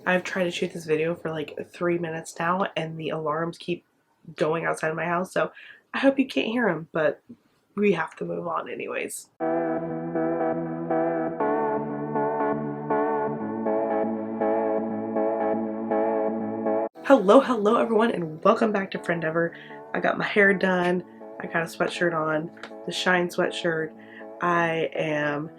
I've tried to shoot this video for like 3 minutes now and the alarms keep going outside of my house, so I hope you can't hear them, but we have to move on anyways. Hello everyone, and welcome back to Friendeavor. I got my hair done, I got a sweatshirt on, the Shine sweatshirt. I am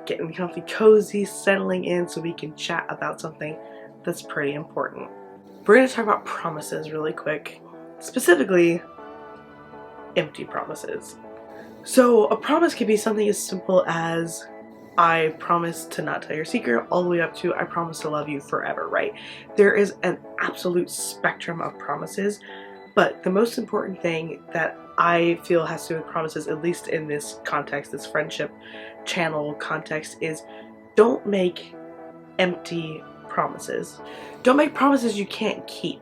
getting comfy cozy, settling in so we can chat about something that's pretty important. We're going to talk about promises really quick, specifically empty promises. So a promise could be something as simple as I promise to not tell your secret, all the way up to I promise to love you forever, right? There is an absolute spectrum of promises, but the most important thing that I feel has to do with promises, at least in this context, this friendship channel context, is don't make empty promises. Don't make promises you can't keep.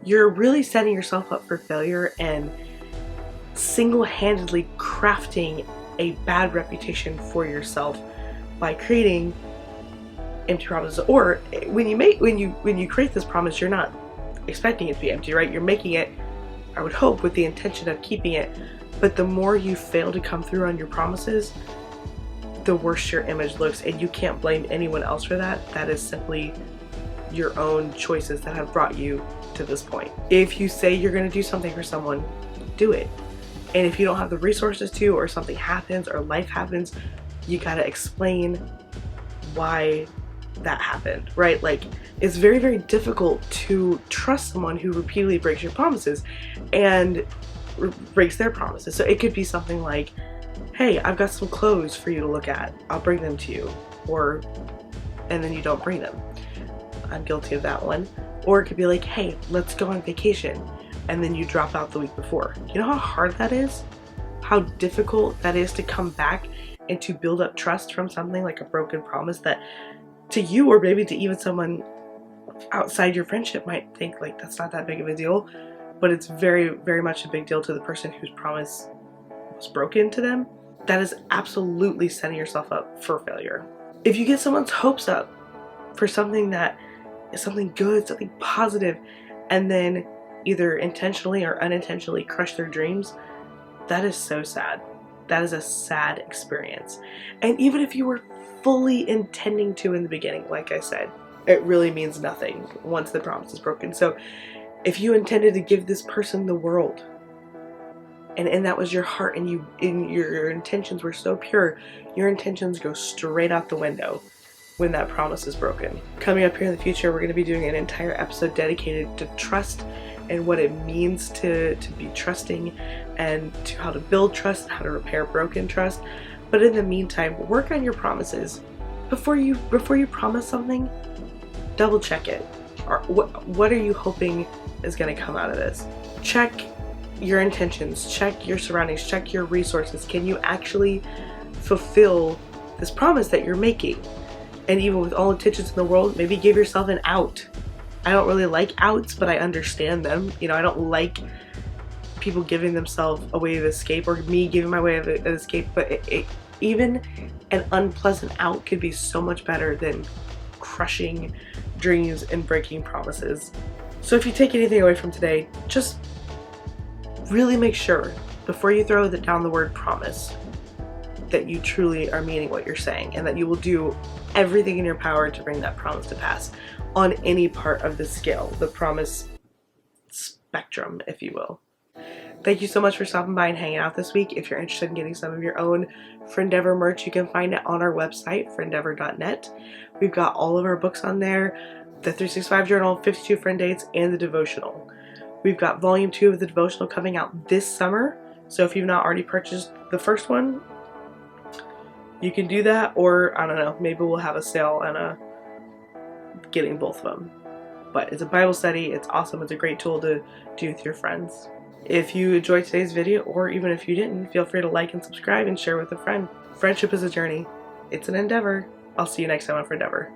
You're really setting yourself up for failure and single-handedly crafting a bad reputation for yourself by creating empty promises. Or when you create this promise, you're not expecting it to be empty, right? You're making it, I would hope, with the intention of keeping it. But the more you fail to come through on your promises, the worse your image looks, and you can't blame anyone else for that. That is simply your own choices that have brought you to this point. If you say you're going to do something for someone, do it. And if you don't have the resources to, or something happens or life happens, you gotta explain why that happened, right? Like, it's very, very difficult to trust someone who repeatedly breaks your promises and breaks their promises. So it could be something like, hey, I've got some clothes for you to look at, I'll bring them to you, and then you don't bring them. I'm guilty of that one. Or it could be like, hey, let's go on vacation, and then you drop out the week before. You know how hard that is? How difficult that is to come back and to build up trust from something like a broken promise that to you, or maybe to even someone outside your friendship, might think like that's not that big of a deal, but it's very, very much a big deal to the person whose promise was broken to them. That is absolutely setting yourself up for failure. If you get someone's hopes up for something that is something good, something positive, and then either intentionally or unintentionally crush their dreams, that is so sad. That is a sad experience. And even if you were fully intending to in the beginning, like I said, it really means nothing once the promise is broken. So if you intended to give this person the world, and that was your heart, and your intentions were so pure, your intentions go straight out the window when that promise is broken. Coming up here in the future, we're going to be doing an entire episode dedicated to trust and what it means to be trusting, and to how to build trust, how to repair broken trust. But in the meantime, work on your promises. Before you promise something, double check it. What are you hoping is going to come out of this? Check your intentions, check your surroundings, check your resources. Can you actually fulfill this promise that you're making? And even with all intentions in the world, maybe give yourself an out. I don't really like outs, but I understand them. You know, I don't like people giving themselves a way of escape, or me giving my way of escape, but even an unpleasant out could be so much better than crushing dreams and breaking promises. So if you take anything away from today, just really make sure before you throw down the word promise that you truly are meaning what you're saying, and that you will do everything in your power to bring that promise to pass on any part of the scale, the promise spectrum, if you will. Thank you so much for stopping by and hanging out this week. If you're interested in getting some of your own Friendeavor merch, you can find it on our website, friendeavor.net. We've got all of our books on there, the 365 Journal, 52 Friend Dates, and the Devotional. We've got volume 2 of the Devotional coming out this summer, so if you've not already purchased the first one, you can do that, or I don't know, maybe we'll have a sale and getting both of them. But it's a Bible study, it's awesome, it's a great tool to do with your friends. If you enjoyed today's video, or even if you didn't, feel free to like and subscribe and share with a friend. Friendship is a journey. It's an endeavor. I'll see you next time on Friendeavor.